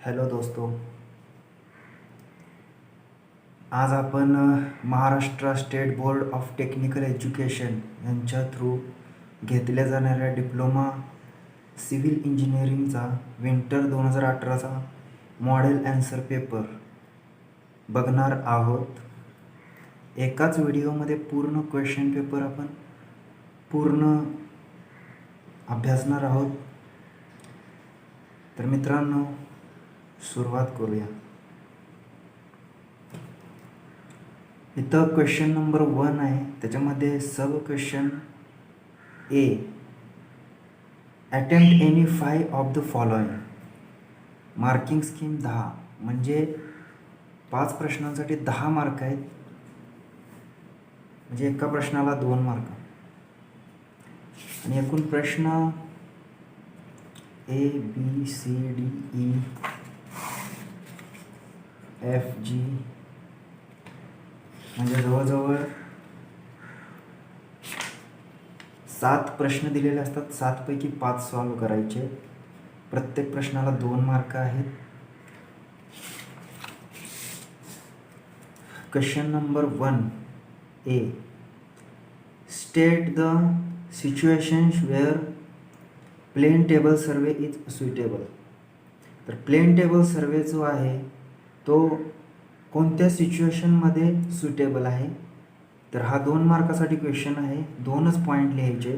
Hello दोस्तों, आज आपण Maharashtra state board of technical education यांच्या थ्रू घेतल्या जाणाऱ्या डिप्लोमा सिव्हिल इंजिनिअरिंगचा विंटर 2018चा मॉडेल ॲन्सर पेपर बघणार आहोत. एकाच व्हिडिओमध्ये पूर्ण क्वेश्चन पेपर आपण पूर्ण अभ्यासणार आहोत. तर मित्रांनो, सुरुवात करूया. इथं क्वेश्चन नंबर 1 आहे. त्याच्यामध्ये sub question A, attempt any 5 of the following. Marking scheme 10, म्हणजे 5 प्रश्नांसाठी 10 मार्क आहेत, म्हणजे एका प्रश्नाला 2 मार्क. आणि एकूण प्रश्न A B C D E F G, म्हणजे जवळजवळ 7 प्रश्न दिलेले असतात. 7 पैकी 5 सॉल्व करायचे. प्रत्येक प्रश्नाला 2 मार्क आहेत. Question number 1 A, state the situations where plane table survey is suitable. तर प्लेन टेबल सर्वे जो आहे तो कोणत्या सिच्युएशनमध्ये सुटेबल आहे. तर हा 2 मार्कासाठी क्वेश्चन आहे. 2च पॉईंट लिहायचे.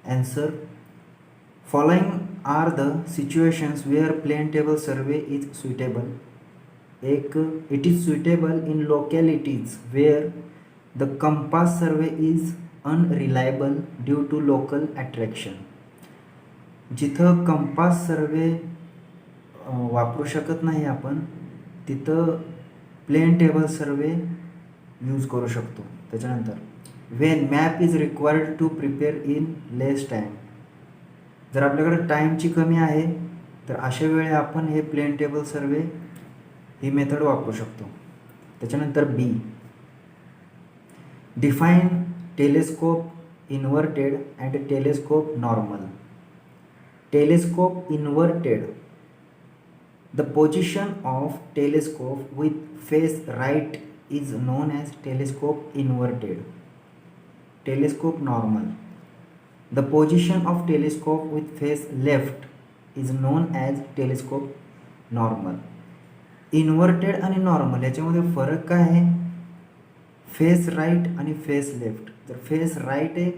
Answer, following are the situations where plane table survey is suitable. एक, it is suitable in localities where the compass survey is unreliable due to local attraction. जिथं कंपास सर्वे वापरू शकत नाही आपण, तिथं प्लेन टेबल सर्वे use करू शकतो. त्याच्यानंतर, when map is required to prepare in less time. जर आपल्याकडे टाईमची कमी आहे तर अशा वेळी आपण हे प्लेन टेबल सर्वे ही मेथड वापरू शकतो. त्याच्यानंतर B, define telescope inverted and telescope normal. Telescope inverted, the position of telescope with face right is known as telescope inverted. Telescope normal, the position of telescope with face left is known as telescope normal. Inverted आणि normal याच्यामध्ये फरक काय आहे. Face right आणि face left. जर face right आहे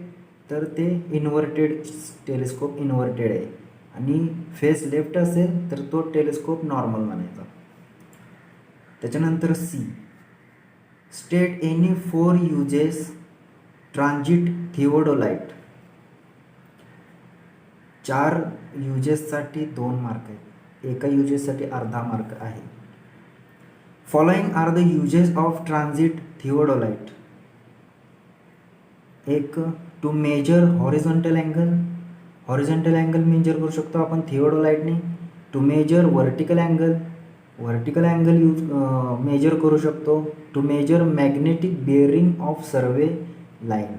तर ते इन्व्हर्टेड टेलिस्कोप इन्व्हर्टेड आहे, आणि फेस लेफ्ट असेल तर तो टेलिस्कोप नॉर्मल म्हणायचा. त्याच्यानंतर C, state any 4 uses transit theodolite. 4 युजेससाठी 2 मार्क आहेत. एका युजेससाठी अर्धा मार्क आहे. Following are the uses of transit theodolite. एक, to measure horizontal angle. Horizontal angle measure करू शकतो आपण थिओडोलाइटने. To measure vertical angle, vertical angle measure करू शकतो. To measure magnetic bearing of survey line.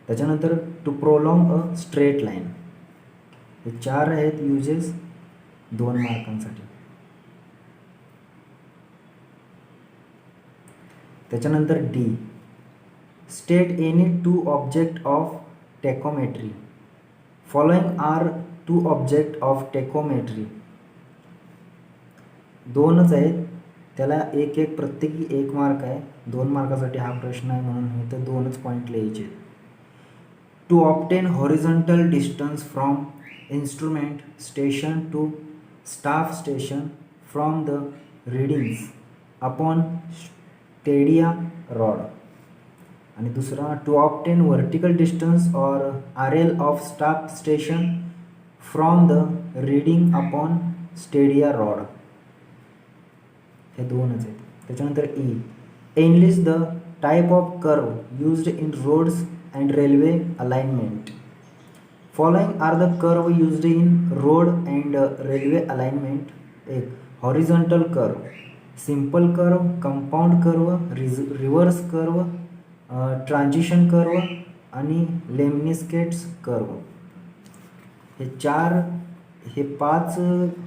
त्याच्यानंतर to prolong a straight line. हे 4 आहेत युजेस 2 मार्कांसाठी. त्याच्यानंतर D, state any 2 object of tacheometry. Following are 2 object of tacheometry. 2च आहेत, त्याला एक प्रत्येकी 1 मार्क आहे. 2 मार्कासाठी हा प्रश्न आहे, म्हणून इथं 2च पॉईंट लिहायचे. To obtain horizontal distance from instrument station to staff station from the readings upon stadia rod. आणि दुसरा, to obtain vertical distance or RL of staff station from the reading upon stadia rod. हे 2च आहेत. त्याच्यानंतर E, enlist the type of curve used in roads and railway alignment. Following are the curve used in road and railway alignment. एक, horizontal curve, simple curve, compound curve, reverse curve, transition curve आणि लेमनिस्केट्स curve. हे 4 हे 5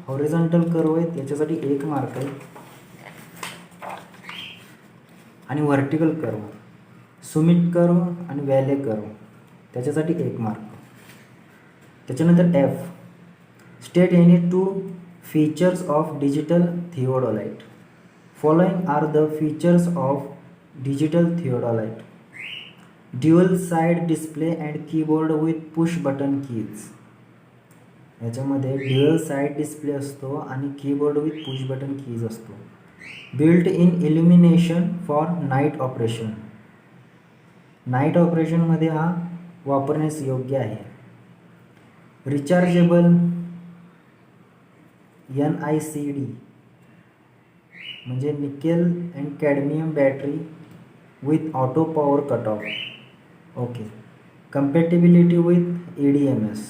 horizontal curve आहेत, त्याच्यासाठी 1 mark आहे. आणि vertical curve, Sumit curve आणि व्हॅले curve, त्याच्यासाठी 1 मार्क. त्याच्यानंतर F, state any 2 features of digital theodolite. Following are the features of digital theodolite. Dual side display and keyboard with push button keys. याच्यामध्ये dual side display असतो आणि keyboard with push button keys असतो. Built in illumination for night operation. Night ऑपरेशनमध्ये हा वापरण्यास योग्य आहे. Rechargeable NICD म्हणजे nickel and cadmium battery with auto power cut off. Okay. Compatibility with ADMS.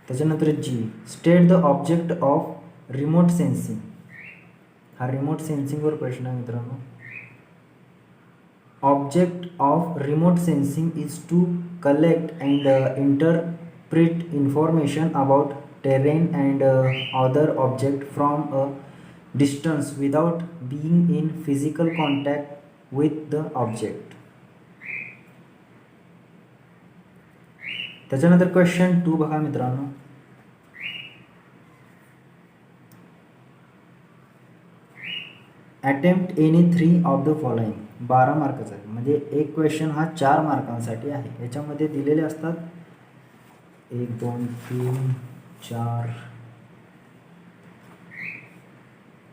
त्याच्यानंतर जी, state the object of remote sensing. हा remote सेन्सिंगवर प्रश्न आहे मित्रांनो. Object of remote sensing is to collect and interpret information about terrain and other object from a distance without being in physical contact with the object. त्याच्यानंतर question 2 बघा मित्रांनो. Attempt any 3 of the following. 12 मार्काचा आहे, म्हणजे एक question हा 4 मार्कांसाठी आहे. याच्यामध्ये दिलेले असतात 1 2 3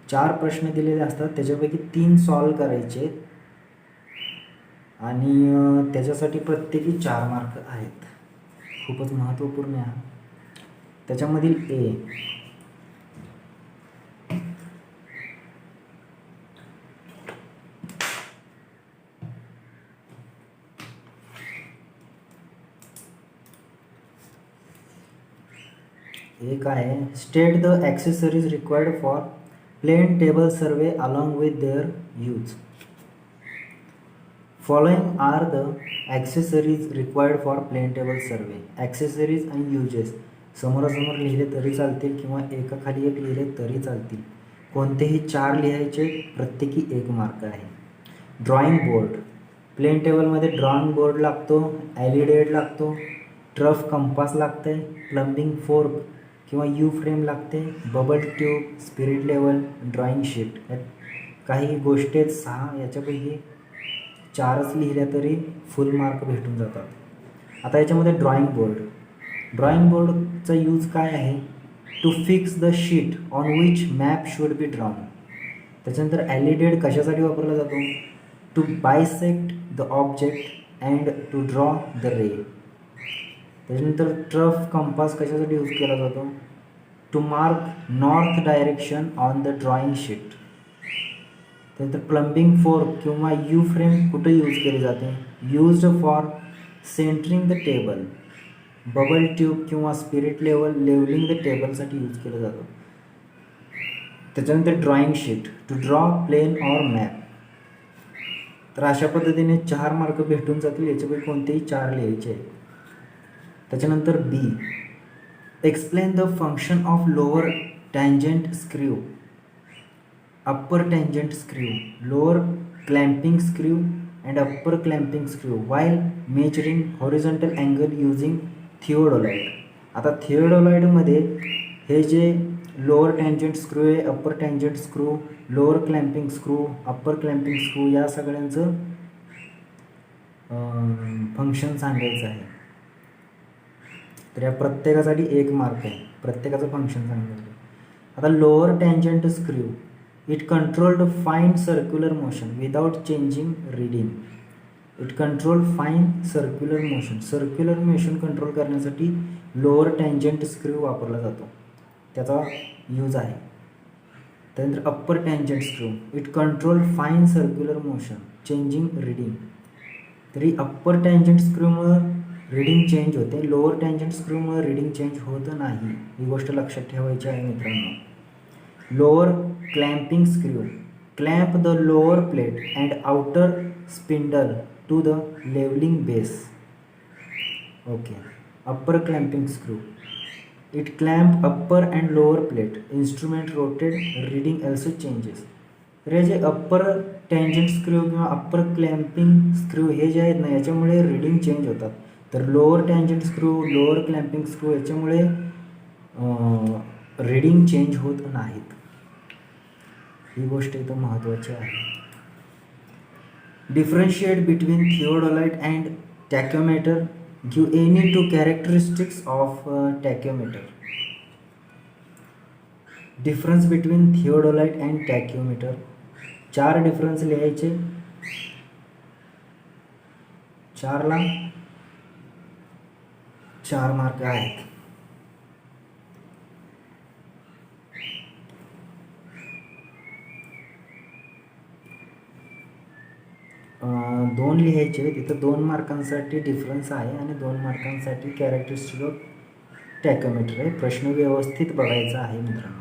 4 प्रश्न दिलेले असतात. त्याच्यापैकी 3 सॉल्व करायचे आणि त्याच्यासाठी प्रत्येकी 4 मार्क आहेत. खूपच महत्त्वपूर्ण आहे. त्याच्यामधील ए, एक आहे state the accessories required for plane table survey along with their use. Following are the accessories required for plane table survey. Accessories आणि युजेस समोरासमोर लिहिले तरी चालतील किंवा एकाखाली एक लिहिले तरी चालतील. कोणतेही 4 लिहायचे, प्रत्येकी 1 मार्क आहे. Drawing board. प्लेन टेबलमध्ये ड्रॉइंग बोर्ड लागतो, LED लागतो, ट्रफ कंपास लागते, प्लंबिंग फोर्क किंवा यू फ्रेम लागते, bubble tube, spirit level, drawing sheet. काही गोष्टी आहेत 6, याच्यापैकी 4च लिहिल्या तरी फुल मार्क भेटून जातात. आता याच्यामध्ये ड्रॉइंग बोर्ड. ड्रॉइंग बोर्डचा यूज काय आहे? To fix the sheet on which map should be drawn. त्याच्यानंतर LED कशासाठी वापरला जातो? To bisect the object and to draw the ray. त्याच्यानंतर ट्रफ कंपास कशासाठी यूज केला जातो? To mark north direction on the drawing sheet. त्यानंतर plumbing fork किंवा यू फ्रेम कुठे यूज केली जाते? Used for centring the table. Bubble tube किंवा स्पिरिट लेवलिंग द टेबलसाठी यूज केलं जातं. त्याच्यानंतर drawing sheet to draw plane or map. तर अशा पद्धतीने 4 मार्क भेटून जातील. याच्यापैकी कोणतेही 4 लिहायचे आहेत. त्याच्यानंतर B, explain the function of lower tangent screw, upper tangent screw, lower clamping screw and upper clamping screw while measuring horizontal angle using theodolite. आता थिओडोलाइटमध्ये हे जे लोअर टँजंट स्क्रू आहे, upper tangent screw, lower clamping screw, upper clamping screw, या सगळ्यांचं function सांगायचं आहे. तर या प्रत्येकासाठी 1 मार्क आहे. प्रत्येकाचं फंक्शन सांगायचं. आता lower tangent screw, it controlled fine circular motion without changing reading. It control fine circular motion. Circular motion control करण्यासाठी लोअर टँजंट स्क्रू वापरला जातो, त्याचा यूज आहे. त्यानंतर upper tangent screw, it control fine circular motion changing reading. तरी upper tangent स्क्रूमुळं reading change होते, lower tangent स्क्रूमुळे रीडिंग चेंज होत नाही. ही गोष्ट लक्षात ठेवायची आहे मित्रांनो. Lower clamping screw, clamp the lower plate and outer spindle to the levelling base. Okay. Upper clamping screw, it clamp upper and lower plate, instrument rotated, reading also changes. तर हे जे अप्पर टँजंट स्क्रू किंवा upper clamping screw हे जे आहेत ना, याच्यामुळे reading change होतात. तर lower tangent screw, lower clamping screw याच्यामुळे रीडिंग चेंज होत नाहीत. ही गोष्ट इथं महत्त्वाची आहे. Differentiate between theodolite and tacheometer. Give any two characteristics of tacheometer. Difference between theodolite and टॅक्योमीटर. 4 difference लिहायचे. 4ला 4 मार्क आहेत. दोन लिहायचे. तिथं 2 मार्कांसाठी डिफरन्स आहे आणि 2 मार्कांसाठी कॅरेक्टरिस्टिक ऑफ टॅक्योमीटर आहे. प्रश्न व्यवस्थित बघायचा आहे मित्रांनो.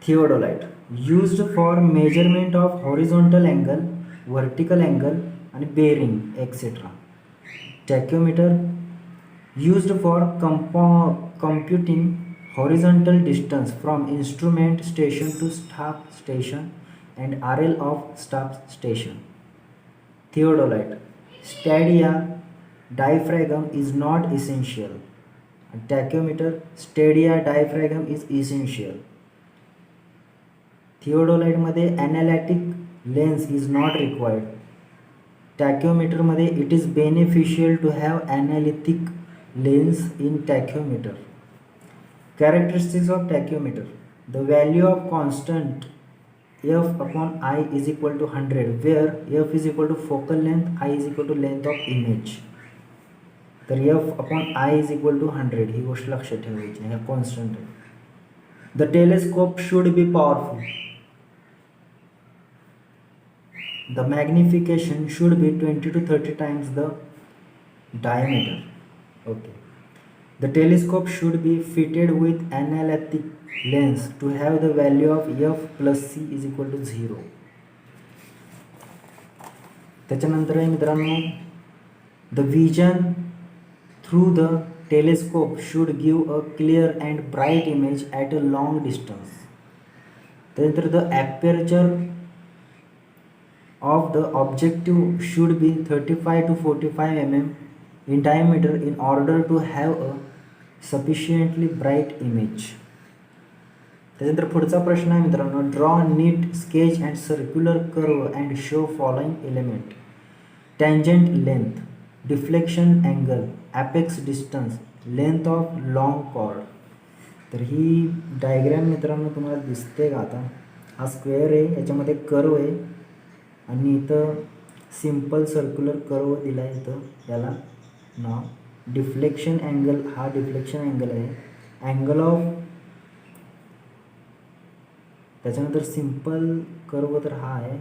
Theodolite used for measurement of horizontal angle, vertical angle आणि bearing etcetera. Tacheometer used for computing horizontal distance from instrument station to staff station and RL of staff station. Theodolite stadia diaphragm is not essential. Tachymeter stadia diaphragm is essential. Theodolite मध्ये analytic lens is not required. Tachymeter मध्ये it is beneficial to have analytic lens in tachymeter. Characteristics of tachymeter. The value of constant f upon I is equal to 100, where f is equal to focal length, I is equal to length of image. तर f upon I is equal to 100 ही गोष्ट लक्षात ठेवायची आहे. Constant आहे. The telescope should be powerful. The magnification should be 20 to 30 times the diameter. Okay. The telescope should be fitted with analytic lens to have the value of f plus c is equal to 0. त्याच्यानंतर आहे मित्रांनो, the vision through the telescope should give a clear and bright image at a long distance. त्यानंतर the aperture of the objective should be 35 to 45 mm in diameter in order to have a sufficiently bright image. त्यानंतर पुढचा प्रश्न आहे मित्रांनो, draw neat sketch and circular curve and show following element. Tangent length, deflection angle, apex distance, length of long chord. तर ही diagram मित्रांनो तुम्हाला दिसते का आता? हा स्क्वेअर आहे, याच्यामध्ये कर्व आहे आणि इथं सिम्पल सर्क्युलर कर्व दिला आहे. इथं याला नाव डिफ्लेक्शन अँगल, हा डिफ्लेक्शन अँगल आहे. अँगल ऑफ, त्याच्यानंतर सिम्पल कर्व तर हा आहे.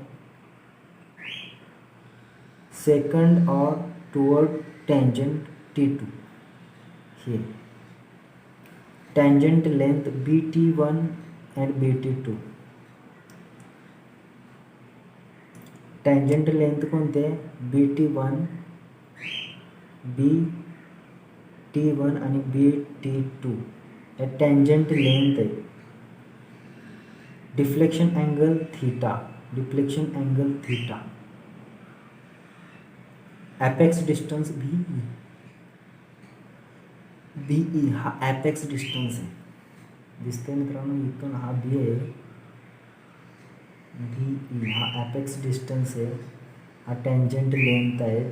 सेकंड और टुवर्ड टँजंट T2 हे. Tangent length BT1 and BT2. Tangent length कोणते? BT1, BT1 आणि BT2 या टँजंट लेंथ आहे. Deflection angle theta, deflection angle theta. Apex distance BE हा ॲपेक्स डिस्टन्स आहे. दिसतंय मित्रांनो इथून हा B आहे. BE हा ॲपेक्स डिस्टन्स आहे. हा टँजंट लेंथ आहे.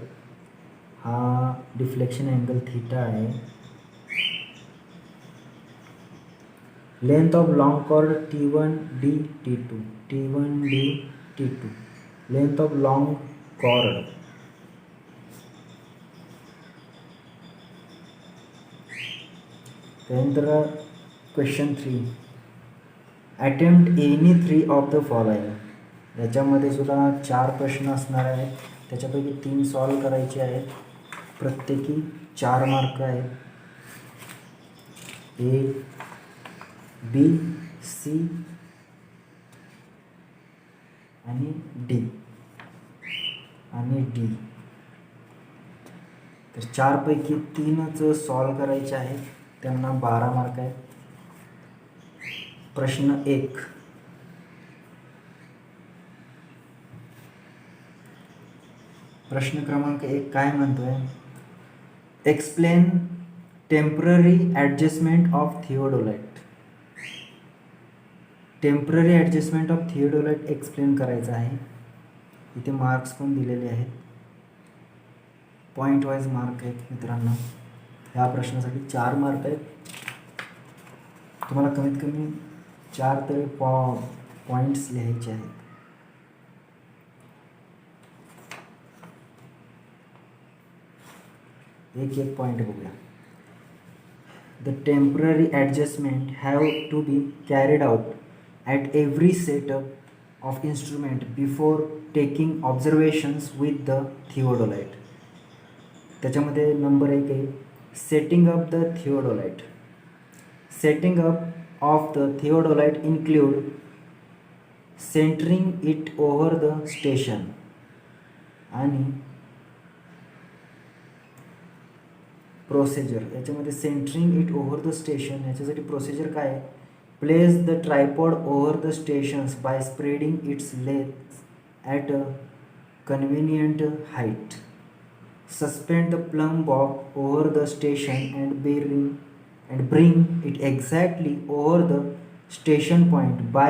हा डिफ्लेक्शन अँगल थीटा आहे. Length of long chord T1D T2, T1D T2. Length of long chord. त्यानंतर question 3, attempt any 3 of the following. याच्यामध्ये सुद्धा 4 प्रश्न असणार आहेत. त्याच्यापैकी 3 सॉल्व करायचे आहेत. प्रत्येकी 4 मार्क आहेत. A, B, C आणि D आणि D. तर 4 पैकी 3च सॉल्व करायचे आहेत. त्यांना 12 मार्क आहेत. प्रश्न 1. प्रश्न क्रमांक 1 काय म्हणतोय? Explain temporary adjustment of theodolite. Temporary adjustment of theodolite explain करायचं आहे. इथे मार्क्स पण दिलेले आहेत, पॉईंट वाईज मार्क आहेत मित्रांनो. ह्या प्रश्नासाठी 4 मार्क आहेत. तुम्हाला कमीत कमी 4 तरी पॉईंट्स लिहायचे आहेत. एक पॉईंट बघूया. The temporary adjustment have to be carried out at every setup of instrument before taking observations with the theodolite. त्याच्यामध्ये नंबर 1 आहे setting up the theodolite. Setting up of the theodolite include centring it over the station. आणि procedure याच्यामध्ये centring it over the station याच्यासाठी procedure काय आहे? Place the tripod over the stations by spreading its legs at a convenient height. Suspend the plumb bob over the station and bring it exactly over the station point by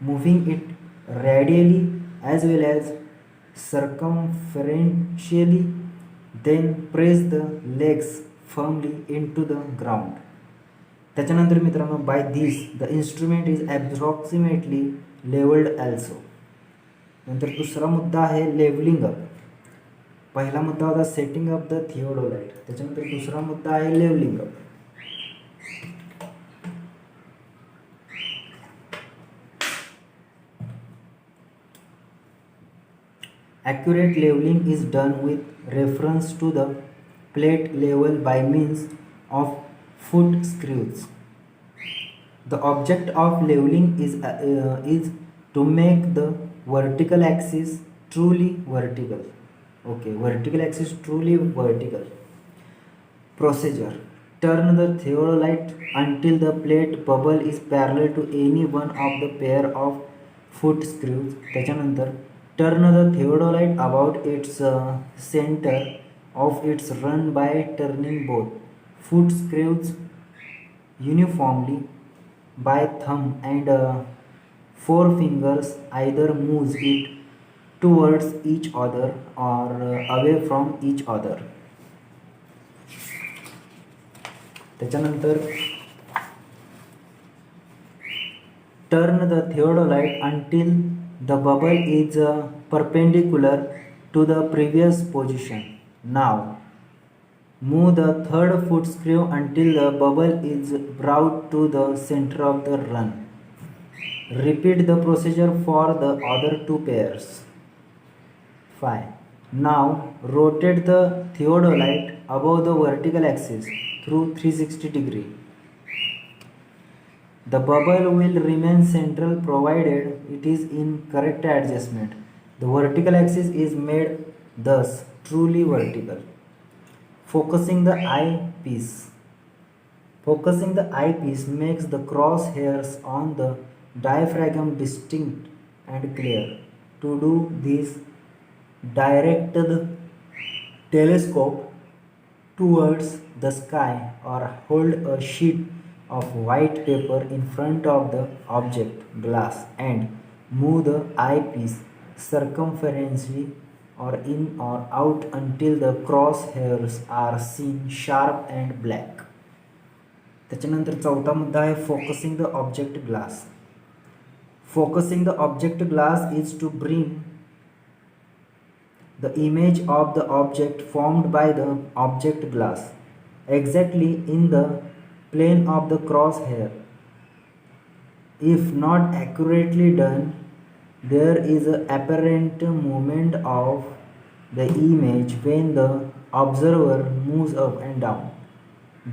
moving it radially as well as circumferentially. Then press the legs firmly into the ground. त्याच्यानंतर मित्रांनो, by this the instrument is approximately leveled also. नंतर दुसरा मुद्दा आहे levelling up. पहिला मुद्दा होता setting up the theodolite, त्याच्यानंतर दुसरा मुद्दा आहे levelling up. Accurate leveling is done with reference to the plate level by means of foot screws. The object of leveling is to make the vertical axis truly vertical. Okay, vertical axis truly vertical. Procedure: turn the theodolite until the plate bubble is parallel to any one of the pair of foot screws. त्याच्यानंतर turn the theodolite about its center of its run by turning both foot screws uniformly by thumb and forefingers. Either moves it towards each other or away from each other. त्याच्यानंतर turn the theodolite until the bubble is perpendicular to the previous position. Now move the third foot screw until the bubble is brought to the center of the run. Repeat the procedure for the other 2 pairs. 5. Now rotate the theodolite above the vertical axis through 360 degree. The bubble will remain central provided it is in correct adjustment. The vertical axis is made thus truly vertical. Focusing the eyepiece. Focusing the eyepiece makes the crosshairs on the diaphragm distinct and clear. To do this, direct the telescope towards the sky or hold a sheet of white paper in front of the object glass and move the eyepiece circumferentially or in or out until the crosshairs are seen sharp and black. त्याच्यानंतर चौथा मुद्दा आहे focusing the object glass. Focusing the object glass is to bring the image of the object formed by the object glass exactly in the plane of the crosshair. If not accurately done, there is an apparent movement of the image when the observer moves up and down.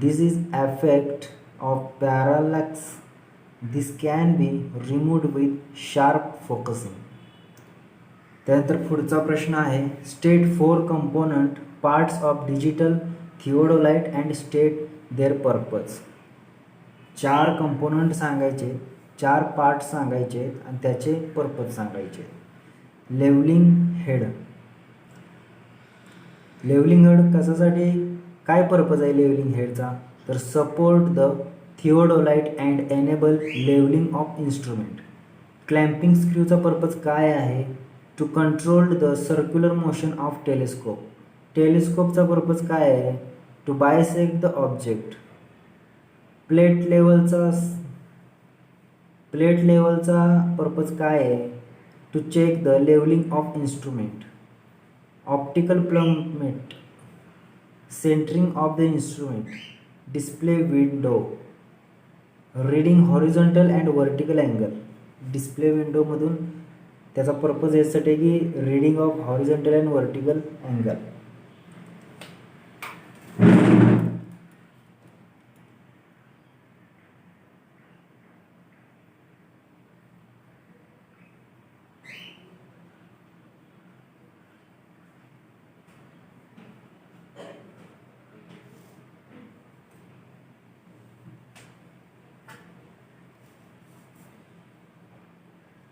This is effect of parallax. This can be removed with sharp focusing. त्यानंतर पुढचा प्रश्न आहे state 4 component parts of digital theodolite and state their purpose. 4 component सांगायचे, 4 part सांगायचे आणि त्याचे purpose सांगायचे. Levelling head. Levelling head कशासाठी, काय पर्पज आहे लेवलिंग हेडचा, तर support the theodolite and enable levelling of instrument. Clamping स्क्रूचा पर्पज काय आहे, to control the circular motion of telescope. टेलिस्कोपचा पर्पज काय आहे, to bisect the object. Plate लेवलचा पर्पज काय आहे, to check the levelling of instrument. Optical plummet, centring of the instrument. Display window, reading horizontal and vertical angle. Display विंडोमधून त्याचा purpose यासाठी की reading of horizontal and vertical angle.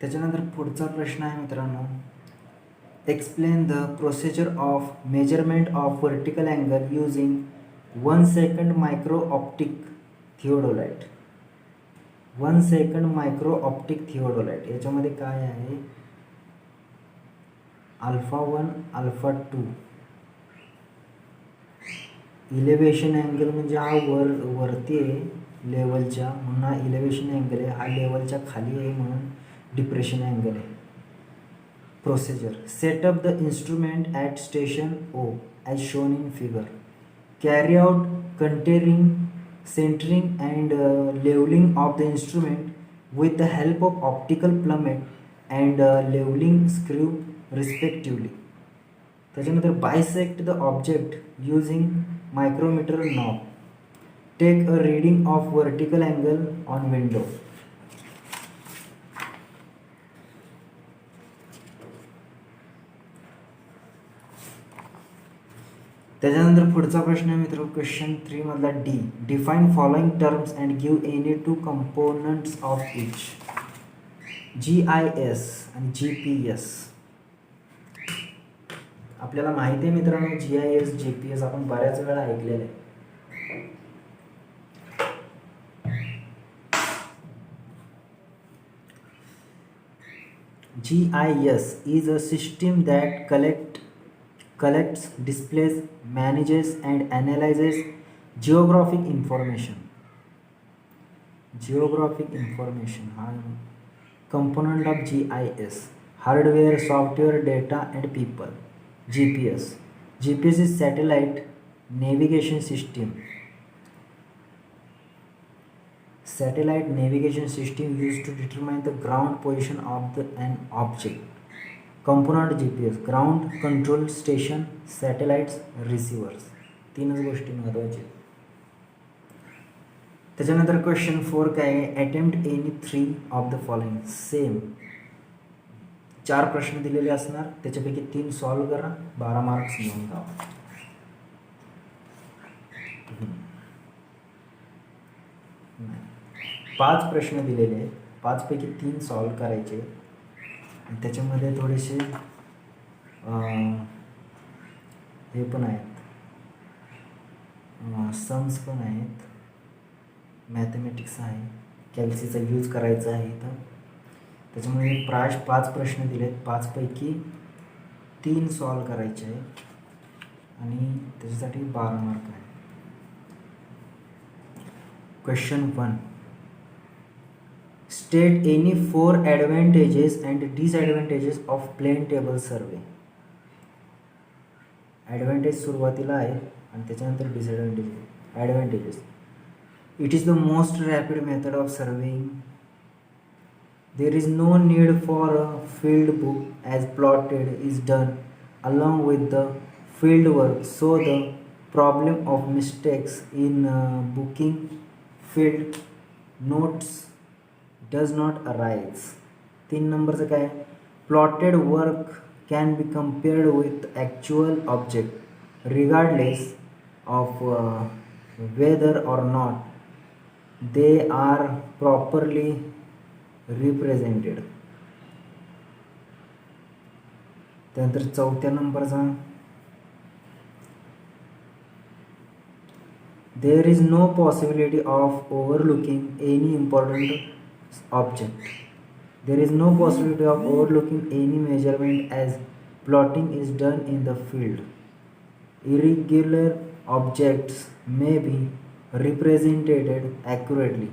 त्याच्यानंतर पुढचा प्रश्न आहे मित्रांनो, explain the procedure of measurement of vertical angle using 1 second micro optic theodolite. 1 second micro optic theodolite याच्यामध्ये काय आहे, α1 α2. इलेव्हेशन अँगल म्हणजे हा वरती आहे लेवलच्या, म्हणून हा इलेव्हेशन अँगल आहे. हा लेवलच्या खाली आहे म्हणून डिप्रेशन अँगल आहे. Procedure, setup the instrument at station O as shown in figure. Carry out centring, centring and levelling of the instrument with the help of optical plummet and levelling screw respectively. त्याच्यानंतर bisect the object using micrometer knob. Take a reading of vertical angle on window. त्याच्यानंतर पुढचा प्रश्न आहे मित्र, question 3 मधला D. Define following terms and give any 2 components of each. GIS आणि GPS. आपल्याला माहिती आहे मित्रांनो, GIS GPS आपण बऱ्याच वेळा ऐकलेलं आहे. GIS is a system that collects, displays, manages and analyzes geographic information. Geographic information हा component of GIS. Hardware, software, data and people. GPS. GPS is satellite navigation system. Satellite navigation system used to determine the ground position of an object. Component GPS, ground control station, satellites, receivers. 3च गोष्टी महत्त्वाच्या. त्याच्यानंतर question 4 काय आहे, attempt any 3 of the following. Same 4 प्रश्न दिलेले असणार, त्याच्यापैकी 3 सॉल्व्ह करा, 12 मार्क्स घेऊन जा. 5 प्रश्न दिलेले आहेत, 5 पैकी 3 सॉल्व्ह करायचे. त्याच्यामध्ये थोडेसे हे पण आहेत, सम्स पण आहेत, मॅथमॅटिक्स आहे, कॅल्सीचा यूज करायचा आहे इथं. त्याच्यामुळे 5 प्रश्न दिलेत, 5 पैकी 3 सॉल्व्ह करायचे आहे आणि त्याच्यासाठी 12 मार्क आहे. Question 1. State any 4 advantages and disadvantages of plane table survey. Advantage सुरुवातीला आहे आणि त्याच्यानंतर disadvantage. Advantages, it is the most rapid method of surveying. There is no need for a field book as plotted is done along with the field work, so the problem of mistakes in booking field notes does not arise. 3 नंबरचं काय, plotted work can be compared with actual object regardless of whether or not they are properly represented. त्यानंतर चौथ्या नंबरचा, there is no possibility of overlooking any important object. There is no possibility of overlooking any measurement as plotting is done in the field. Irregular objects may be represented accurately.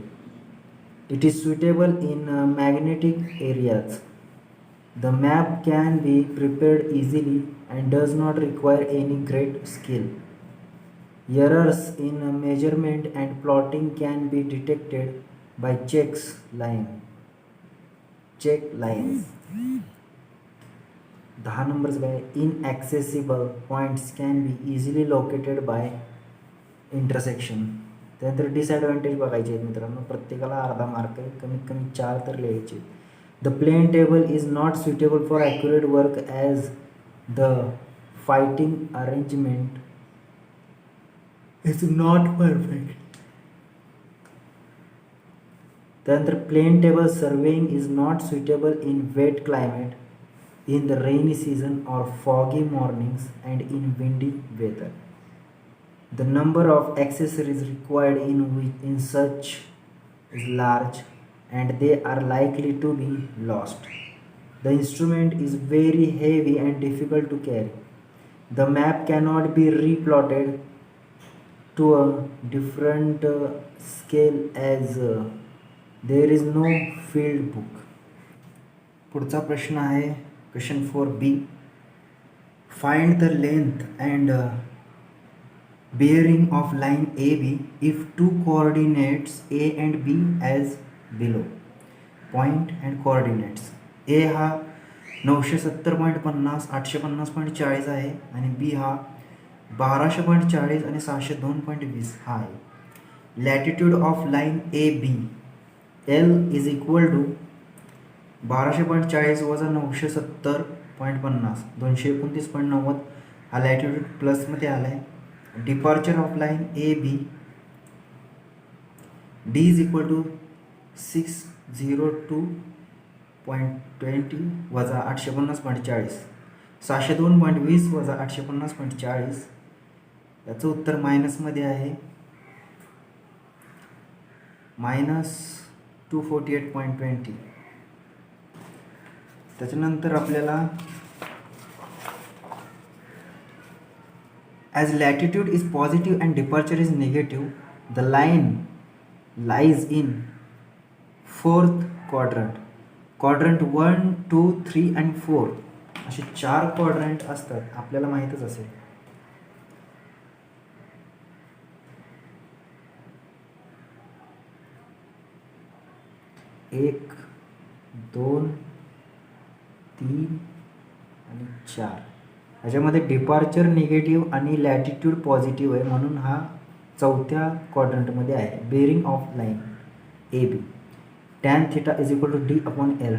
It is suitable in magnetic areas. The map can be prepared easily and does not require any great skill. Errors in measurement and plotting can be detected by check lines. 10 numbers by inaccessible points can be easily located by intersection. त्यानंतर disadvantage बघायचे आहेत मित्रांनो, प्रत्येकाला अर्धा mark आहे, कमीत कमी 4 तर लिहायचे. The plane table is not suitable for accurate work as the fighting arrangement is not perfect. त्यानंतर plane table surveying is not suitable in wet climate, in the rainy season or foggy mornings and in windy weather. The number of accessories required in such is large and they are likely to be lost. The instrument is very heavy and difficult to carry. The map cannot be replotted to a different scale as there is no field book. पुढचा प्रश्न आहे question 4B. Find the length and bearing of line AB if two coordinates A and B as below. Point and coordinates. A हा 970.50 850.40 आहे आणि B हा 1240 आणि 602.20 हा आहे. Latitude of line A B L is equal to 1240 वजा 970.50 229.90 हा latitude प्लसमध्ये आला आहे. Departure of line A B D is equal to 602.20 वजा 850.40 602.20 वजा 850.40 याचं उत्तर मायनसमध्ये आहे -248.20. त्याच्यानंतर आपल्याला as latitude is positive and departure is negative, the line lies in fourth quadrant. Quadrant 1, 2, 3 and 4 असे 4 क्वाड्रंट असतात, आपल्याला माहीतच असेल. एक 2 3 आणि 4 ह्याच्यामध्ये डिपार्चर निगेटिव्ह आणि लॅटिट्यूड पॉझिटिव्ह आहे म्हणून हा चौथ्या क्वाड्रंटमध्ये आहे. Bearing of line A B tan theta is equal to D upon L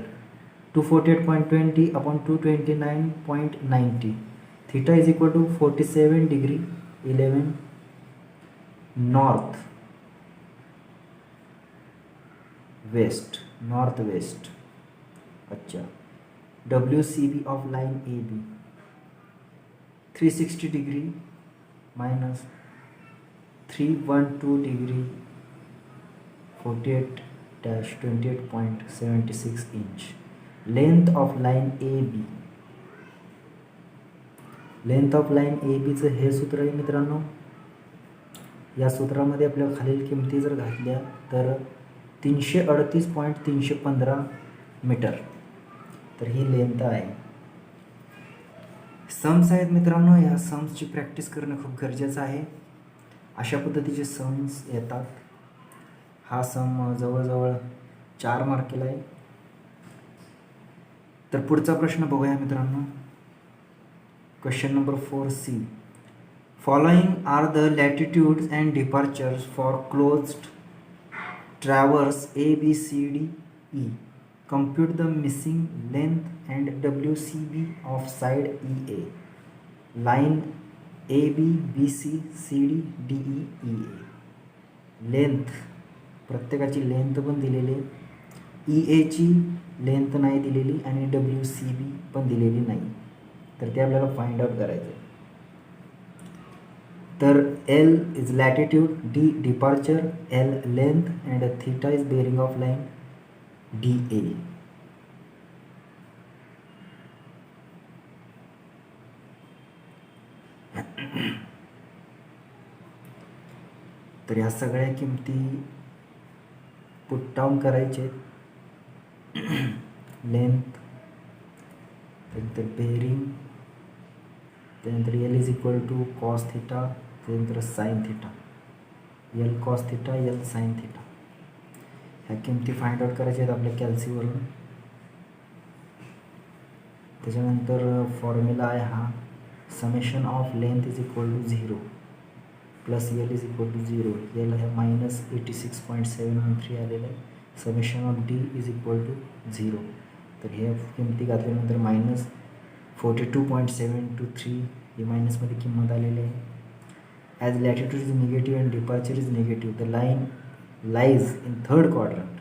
248.20 upon 229.90 theta is equal to 47 degree 11 north west. अच्छा. WCB of line A B 360 degree minus 312 degree 48-28.76 inch. Length of line A B चं हे सूत्र आहे मित्रांनो. या सूत्रामध्ये आपल्याला खालील किमती जर घातल्या तर 338.315 मीटर तर ही लेंथ आहे. सम्स आहेत मित्रांनो, या सम्सची प्रॅक्टिस करणं खूप गरजेचं आहे. अशा पद्धतीचे सम्स येतात. हा सम जवळजवळ 4 मार्केला आहे. तर पुढचा प्रश्न बघूया मित्रांनो. Question number 4C. Following are the latitudes and departures for closed traverse ABCDE. Compute the missing length and WCB of side EA. Line AB, BC, CD, DE, EA. Length प्रत्येकाची लेंथ पण दिलेली आहे. EAची लेंथ नाही दिलेली आणि WCB पण दिलेली नाही, तर ते आपल्याला फाइंड आउट करायचं आहे. तर L is latitude, D departure, L length and theta is bearing of line DA. तर ह्या सगळ्या किमती पुट डाऊन करायचे. लेंथ, त्यानंतर बेरिंग, त्यानंतर L is equal to cos theta, त्यानंतर sine theta, L cos theta, L sine theta. ह्या किमती फाइंड आउट करायच्या आहेत आपल्या कॅल्सीवरून. त्याच्यानंतर फॉर्म्युला आहे हा, summation of length is equal to 0 plus L is equal to 0. L आहे -86.713 आलेलं आहे. Summation of D is equal to 0. तर हे किमती घातल्यानंतर -42.723 ही मायनसमध्ये किंमत आलेली आहे. As latitude is negative and departure is negative, the line lies in third quadrant.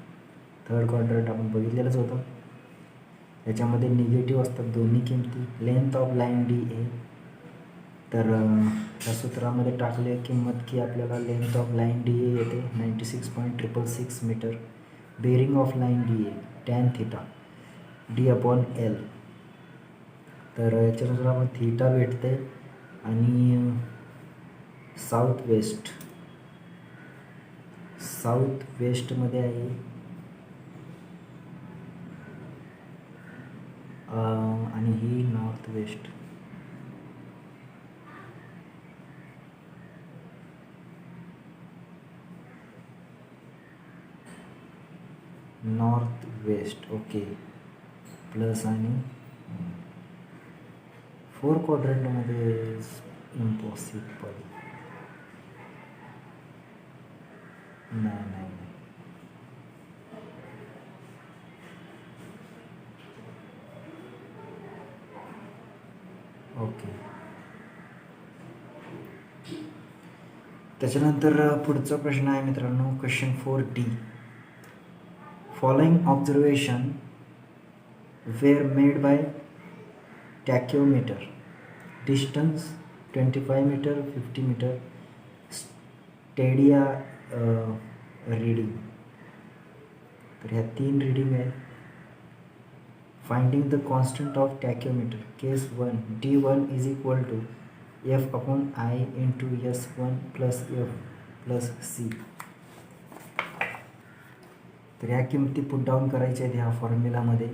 Third quadrant आपण बघितलेलंच होतं, याच्यामध्ये निगेटिव्ह असतात दोन्ही किमती. लेंथ ऑफ लाईन DA, तर त्या सूत्रामध्ये टाकले किंमत की आपल्याला लेंथ ऑफ लाईन DA येते 96.666 metre. Bearing of line DA tan theta D/L. तर याच्यानुसार आपण थिटा भेटते आणि साऊथ वेस्टमध्ये आहे आणि ही north west. North west okay. Plus आणि 4 क्वाड्रंटमध्ये इम्पॉसिबल. नाही ओके. त्याच्यानंतर पुढचा प्रश्न आहे मित्रांनो, question 4D. Following observation were made by tacheometer. Distance 25 metre, 50 metre. Stadia reading. तर ह्या 3 रीडिंग आहेत. Finding the constant of tacheometer. Case 1, D1 is equal to F/I into S1 plus F plus C. तर ह्या किमती put down करायच्या आहेत ह्या फॉर्म्युलामध्ये.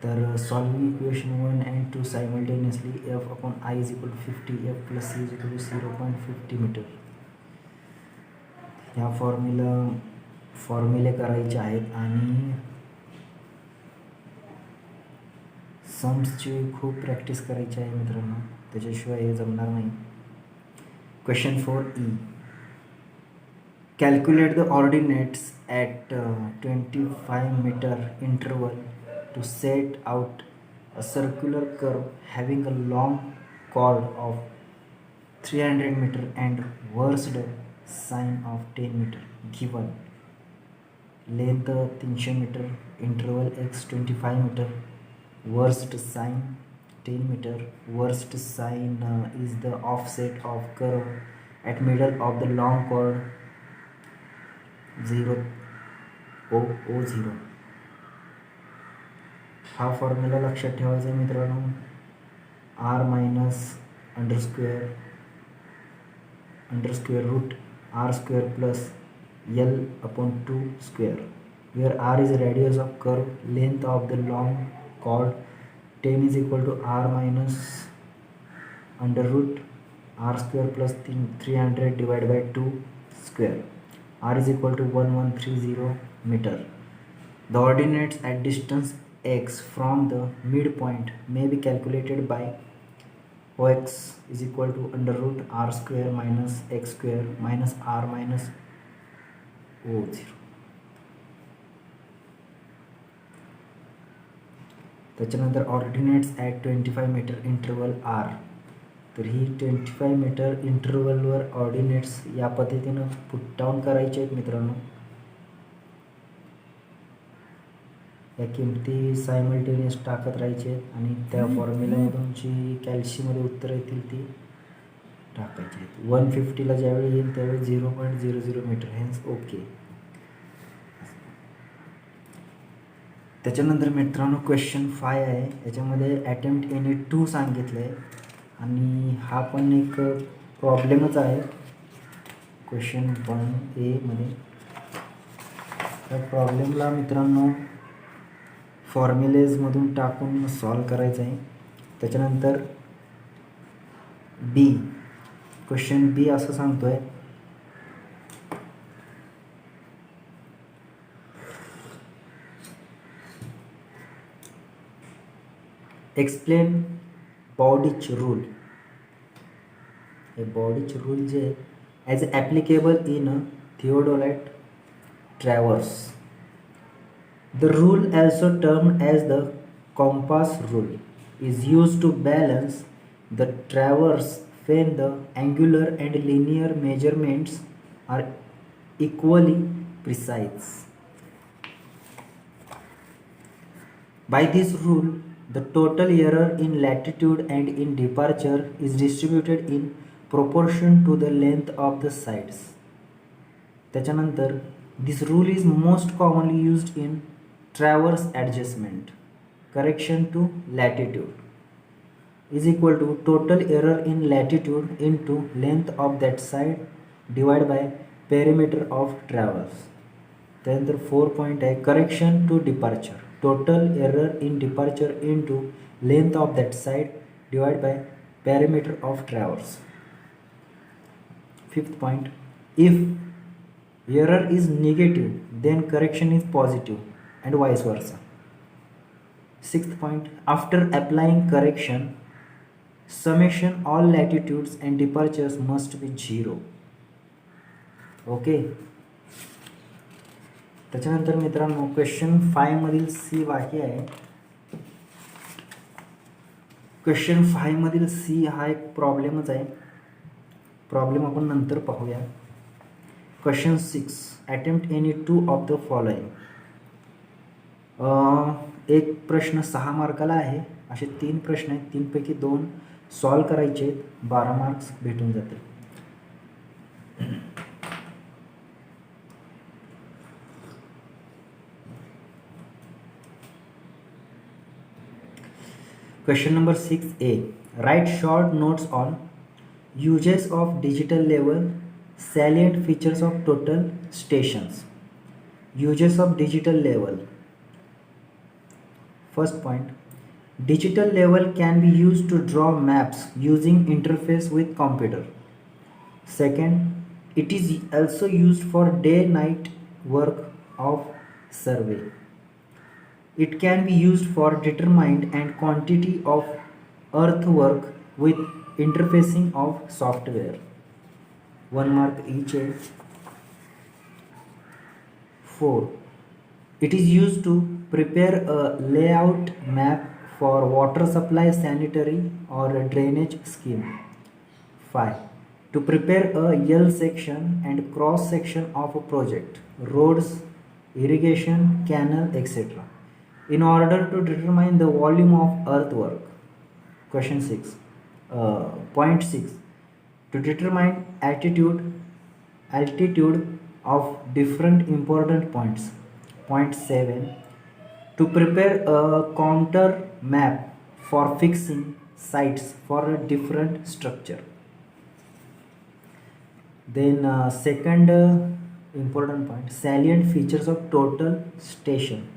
तर solving equation 1 and 2 simultaneously. F/I is equal to 50, F plus C is equal to 0.50 metre. ह्या फॉर्म्युले करायचे आहेत आणि सम्सची खूप प्रॅक्टिस करायची आहे मित्रांनो, त्याच्याशिवाय हे जमणार नाही. Question 4E. Calculate the ordinates at 25 metre interval to set out a circular curve having a long chord of 300 meter and versed sine of 10 meter. Given length 300 meter, interval x 25 meter, versed sine 10 meter. Versed sine is the offset of curve at middle of the long chord 0 0. हा formula लक्षात ठेवायचा आहे मित्रांनो. R minus under square root R² plus L/2 square. Where R is radius of curve, length of the long chord 10 is equal to R minus under root R² plus 300 divide by 2 square. R is equal to 1130 metre. The ordinates at distance x from the midpoint may be calculated by OX is equal to under root R² minus X² minus R minus O0. त्याच्यानंतर ordinates at 25 metre interval R. तर ही 25 metre इंटरवलवर ordinates या पद्धतीनं put down करायचे आहेत मित्रांनो. या किमती simultaneous टाकत राहायचे आहेत आणि त्या फॉर्म्युल्यामधून जी कॅल्सीमध्ये उत्तरं येतील ती टाकायची आहेत. 150ला ज्यावेळी येईल त्यावेळी 0.00 मीटर, हेन्स ओके. त्याच्यानंतर मित्रांनो क्वेश्चन 5 आहे. याच्यामध्ये अटेम्प्ट एनी 2 सांगितलं आहे आणि हा पण एक प्रॉब्लेमच आहे क्वेश्चन 1A मध्ये. त्या प्रॉब्लेमला मित्रांनो फॉर्म्युलेजमधून टाकून सॉल्व करायचं आहे. त्याच्यानंतर बी, क्वेश्चन बी असं सांगतो आहे, एक्सप्लेन बॉडिच रूल. हे बॉडिच रूल जे आहे as applicable in a theodolite traverse. The rule, also termed as the compass rule, is used to balance the traverse when the angular and linear measurements are equally precise. By this rule, the total error in latitude and in departure is distributed in proportion to the length of the sides. त्याच्यानंतर this rule is most commonly used in traverse adjustment. Correction to latitude is equal to total error in latitude into length of that side divided by perimeter of traverse. त्यानंतर 4 point आहे correction to departure. Total error in departure into length of that side divided by perimeter of traverse. 5th point, if error is negative then correction is positive and vice versa. 6th point, after applying correction, summation all latitudes and departures must be 0. Okay. त्याच्यानंतर मित्रांनो question 5 मधील C बाकी आहे. Question 5 मधील C हा एक प्रॉब्लेमच आहे. प्रॉब्लेम आपण नंतर पाहूया. Question 6, attempt any 2 of the following. एक प्रश्न 6 मार्काला आहे. असे 3 प्रश्न आहेत, 3 पैकी 2 सॉल्व करायचे आहेत, 12 मार्क्स भेटून जातील. Question number 6A, right short notes on uses of digital level, salient features of total stations. Uses of digital level. First point, digital level can be used to draw maps using interface with computer. Second, it is also used for day-night work of survey. It can be used for determined and quantity of earthwork with interfacing of software. 1 mark each. 4, it is used to prepare a layout map for water supply, sanitary or drainage scheme. 5, to prepare a L section and cross section of a project, roads, irrigation, canal, etc. in order to determine the volume of earthwork. Question 6. Point 6, to determine altitude of different important points. Point 7, to prepare a contour map for fixing sites for a different structure. Then second important point, salient features of total station.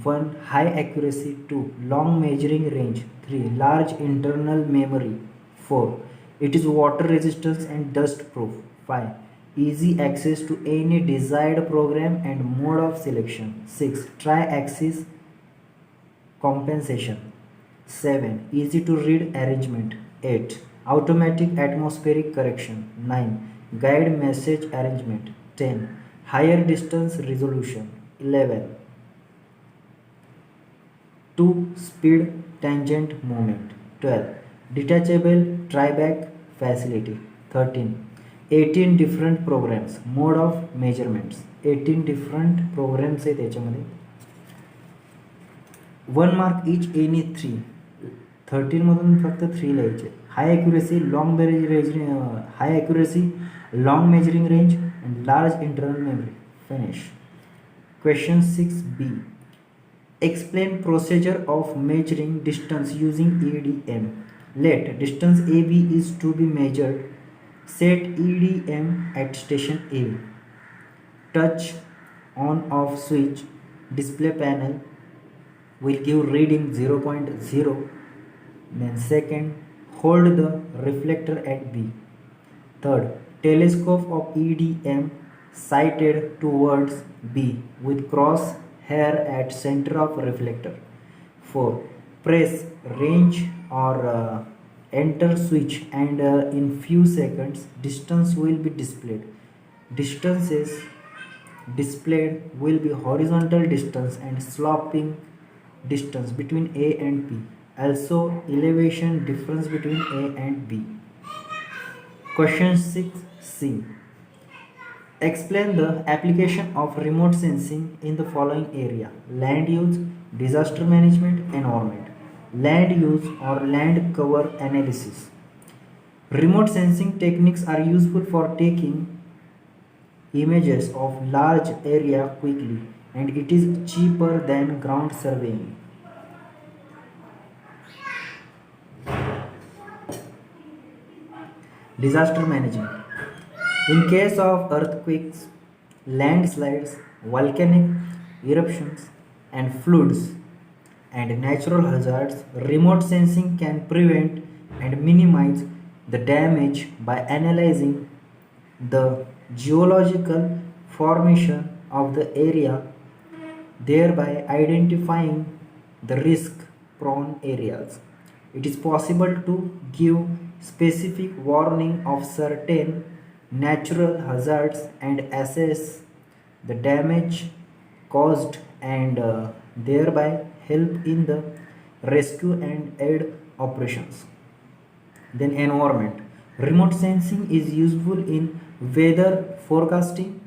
1, high accuracy. 2, long measuring range. 3, large internal memory. 4, it is water resistance and dust proof. 5, easy access to any desired program and mode of selection. 6, tri-axis compensation. 7, easy to read arrangement. 8, automatic atmospheric correction. 9, guide message arrangement. 10, higher distance resolution. 11, 2 speed tangent moment. 12, detachable tribrach facility. 13. 18 different programs. Mode of measurements. 18 different programs आहे त्याच्यामध्ये. 1 mark इच any 3. 13मधून फक्त 3 लिहायचे. High accuracy, long measuring range and large internal memory. Finish. Question 6b. Explain procedure of measuring distance using EDM. Let distance AB is to be measured. Set EDM at station A. Touch on off switch. Display panel will give reading 0.0. Then second, hold the reflector at B. Third, telescope of EDM sighted towards B with cross hair at center of reflector. 4. Press range or enter switch and in few seconds distance will be displayed. Distances displayed will be horizontal distance and sloping distance between A and P. Also elevation difference between A and B. Question 6c. Explain the application of remote sensing in the following area: land use, disaster management, environment. Land use or land cover analysis. Remote sensing techniques are useful for taking images of large area quickly, and it is cheaper than ground surveying. Disaster management. In case of earthquakes, landslides, volcanic eruptions, and floods and natural hazards, remote sensing can prevent and minimize the damage by analyzing the geological formation of the area, thereby identifying the risk-prone areas. It is possible to give specific warning of certain natural hazards and assess the damage caused and thereby help in the rescue and aid operations. Then environment. Remote sensing is useful in weather forecasting.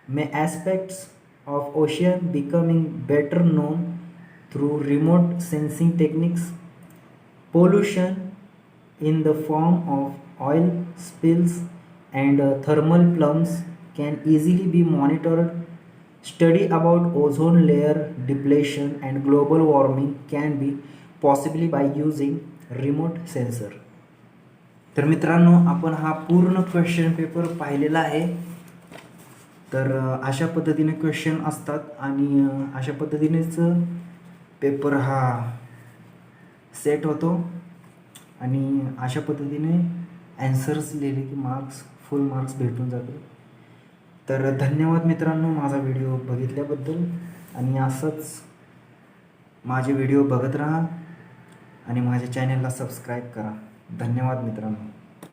May aspects of ocean becoming better known through remote sensing techniques. Pollution in the form of oil spills and thermal plumes can easily be monitored. Study about ozone layer depletion and global warming can be possibly by using remote sensor. तर मित्रांनो, आपण हा पूर्ण question paper पाहिलेला आहे. तर अशा पद्धतीने क्वेश्चन असतात आणि अशा पद्धतीनेच पेपर हा सेट होतो आणि अशा पद्धतीने ॲन्सर्स लिहिले की फुल मार्क्स भेटून जातो. तर धन्यवाद मित्रांनो माझा व्हिडिओ बघितल्याबद्दल, आणि असंच माझे व्हिडिओ बघत राहा आणि माझ्या चॅनलला सबस्क्राईब करा. धन्यवाद मित्रांनो.